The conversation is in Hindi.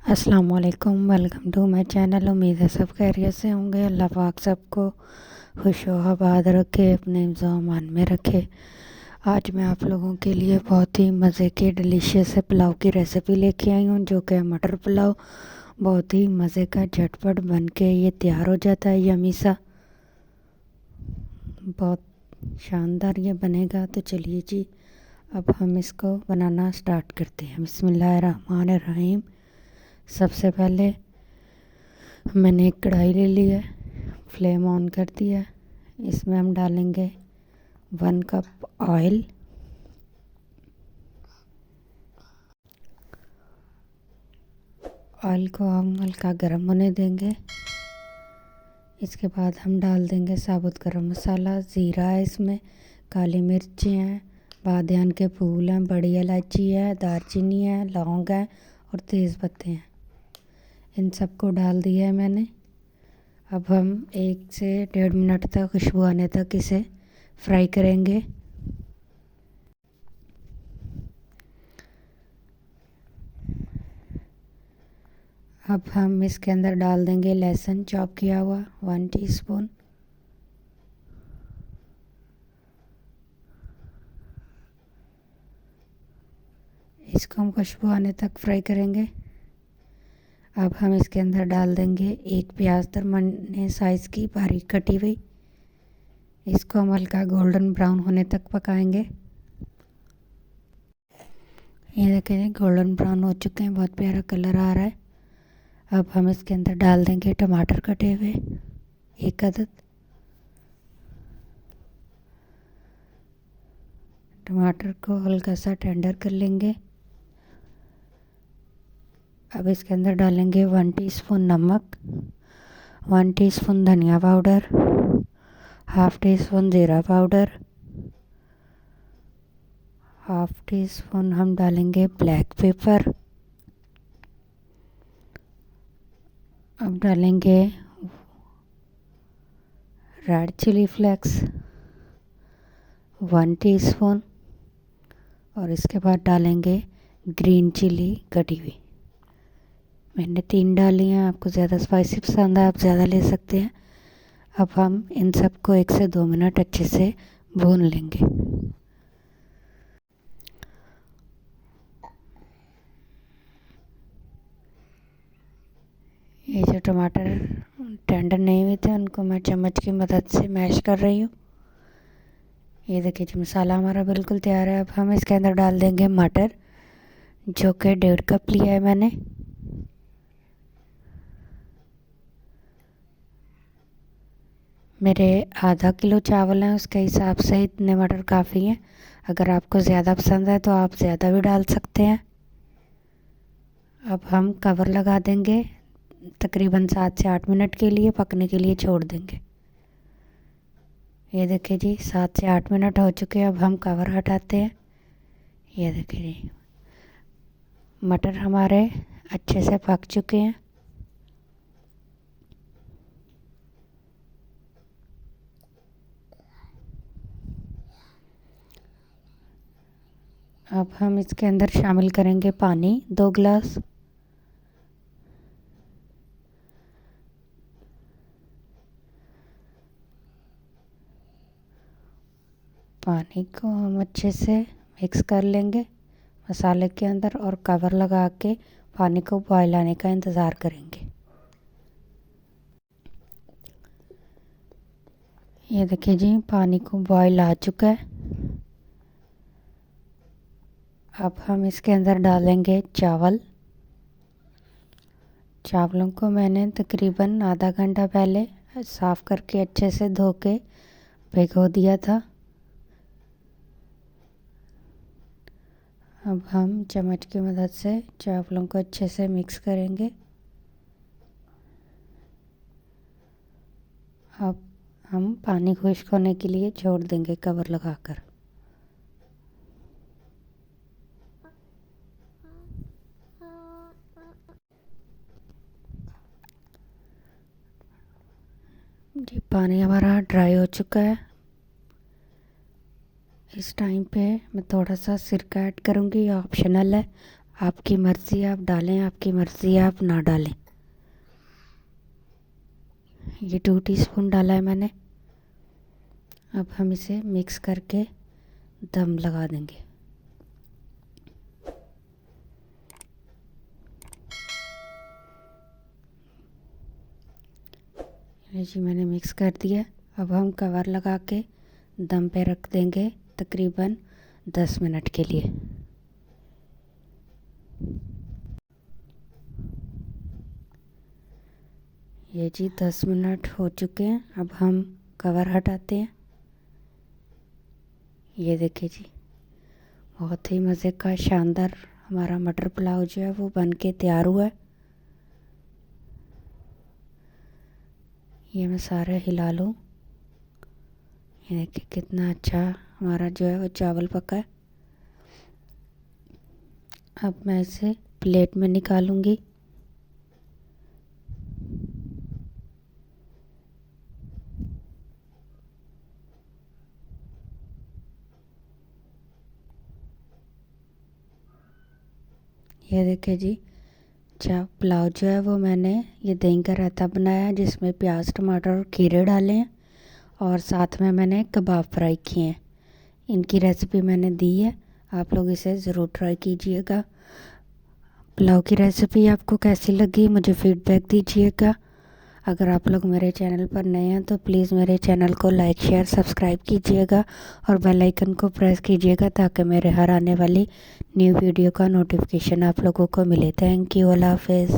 अस्सलाम वालेकुम, वेलकम टू माय चैनल। उम्मीद है सब खैरियत से होंगे। अल्लाह पाक सबको खुश व आबाद रखे, अपने ईमान में रखे। आज मैं आप लोगों के लिए बहुत ही मज़े के डिलीशियस पुलाव की रेसिपी लेके आई हूँ, जो कि मटर पुलाव। बहुत ही मज़े का झटपट बन के ये तैयार हो जाता है, यमी सा, बहुत शानदार ये बनेगा। तो चलिए जी, अब हम इसको बनाना स्टार्ट करते हैं। बिस्मिल्लाहिर्रहमानिर्रहीम। सबसे पहले मैंने एक कढ़ाई ले ली है, फ्लेम ऑन कर दिया। इसमें हम डालेंगे 1 कप ऑयल। ऑयल को हम हल्का गर्म होने देंगे। इसके बाद हम डाल देंगे साबुत गरम मसाला, ज़ीरा है इसमें, काली मिर्ची हैं, बादियान के फूल हैं, बड़ी इलायची है, दालचीनी है, लौंग है और तेज़ पत्ते हैं। इन सबको डाल दिया है मैंने। अब हम 1 से 1.5 मिनट तक खुशबू आने तक इसे फ्राई करेंगे। अब हम इसके अंदर डाल देंगे लहसुन चॉप किया हुआ 1 टीस्पून। इसको हम खुशबू आने तक फ्राई करेंगे। अब हम इसके अंदर डाल देंगे 1 प्याज दरमियाने साइज़ की बारीक कटी हुई। इसको हम हल्का गोल्डन ब्राउन होने तक पकाएंगे। ये देखें, गोल्डन ब्राउन हो चुके हैं, बहुत प्यारा कलर आ रहा है। अब हम इसके अंदर डाल देंगे टमाटर कटे हुए 1 अदद। टमाटर को हल्का सा टेंडर कर लेंगे। अब इसके अंदर डालेंगे 1 टीस्पून नमक, 1 टीस्पून धनिया पाउडर, हाफ़ टीस्पून ज़ीरा पाउडर, हाफ़ टीस्पून हम डालेंगे ब्लैक पेपर। अब डालेंगे रेड चिली फ्लेक्स 1 टीस्पून और इसके बाद डालेंगे ग्रीन चिली कटी हुई। मैंने 3 डाली हैं, आपको ज़्यादा स्पाइसी पसंद है आप ज़्यादा ले सकते हैं। अब हम इन सबको 1 से 2 मिनट अच्छे से भून लेंगे। ये जो टमाटर टेंडर नहीं हुए थे उनको मैं चम्मच की मदद से मैश कर रही हूँ। ये देखिए जी, मसाला हमारा बिल्कुल तैयार है। अब हम इसके अंदर डाल देंगे मटर, जो कि 1.5 कप लिया है मैंने। मेरे आधा किलो चावल हैं, उसके हिसाब से इतने मटर काफ़ी हैं। अगर आपको ज़्यादा पसंद है तो आप ज़्यादा भी डाल सकते हैं। अब हम कवर लगा देंगे, तकरीबन 7 से 8 मिनट के लिए पकने के लिए छोड़ देंगे। ये देखिए जी, 7 से 8 मिनट हो चुके हैं। अब हम कवर हटाते हैं। ये देखिए जी, मटर हमारे अच्छे से पक चुके हैं। अब हम इसके अंदर शामिल करेंगे पानी 2 गिलास। पानी को हम अच्छे से मिक्स कर लेंगे मसाले के अंदर और कवर लगा के पानी को बॉयल आने का इंतज़ार करेंगे। ये देखिए जी, पानी को बॉयल आ चुका है। अब हम इसके अंदर डालेंगे चावल। चावलों को मैंने तकरीबन आधा घंटा पहले साफ़ करके अच्छे से धो के भिगो दिया था। अब हम चम्मच की मदद से चावलों को अच्छे से मिक्स करेंगे। अब हम पानी खुश्क होने के लिए छोड़ देंगे कवर लगाकर। जी, पानी हमारा ड्राई हो चुका है। इस टाइम पे मैं थोड़ा सा सिरका ऐड करूँगी, ऑप्शनल है, आपकी मर्ज़ी आप डालें, आपकी मर्ज़ी आप ना डालें। ये 2 टीस्पून डाला है मैंने। अब हम इसे मिक्स करके दम लगा देंगे। ये जी मैंने मिक्स कर दिया। अब हम कवर लगा के दम पे रख देंगे तकरीबन 10 मिनट के लिए। ये जी 10 मिनट हो चुके हैं। अब हम कवर हटाते हैं। ये देखिए जी, बहुत ही मज़े का शानदार हमारा मटर पुलाव जो है वो बन के तैयार हुआ है। ये मैं सारा हिला लूँ। ये देखिए कितना अच्छा हमारा जो है वो चावल पका है। अब मैं इसे प्लेट में निकालूंगी। ये देखिए जी, पुलाव जो है वो मैंने ये दही का रायता बनाया है जिसमें प्याज टमाटर और खीरे डाले हैं और साथ में मैंने कबाब फ्राई किए हैं। इनकी रेसिपी मैंने दी है, आप लोग इसे ज़रूर ट्राई कीजिएगा। पुलाव की रेसिपी आपको कैसी लगी मुझे फीडबैक दीजिएगा। अगर आप लोग मेरे चैनल पर नए हैं तो प्लीज़ मेरे चैनल को लाइक शेयर सब्सक्राइब कीजिएगा और बेल आइकन को प्रेस कीजिएगा ताकि मेरे हर आने वाली न्यू वीडियो का नोटिफिकेशन आप लोगों को मिले। थैंक यू, अल्लाह हाफ़िज़।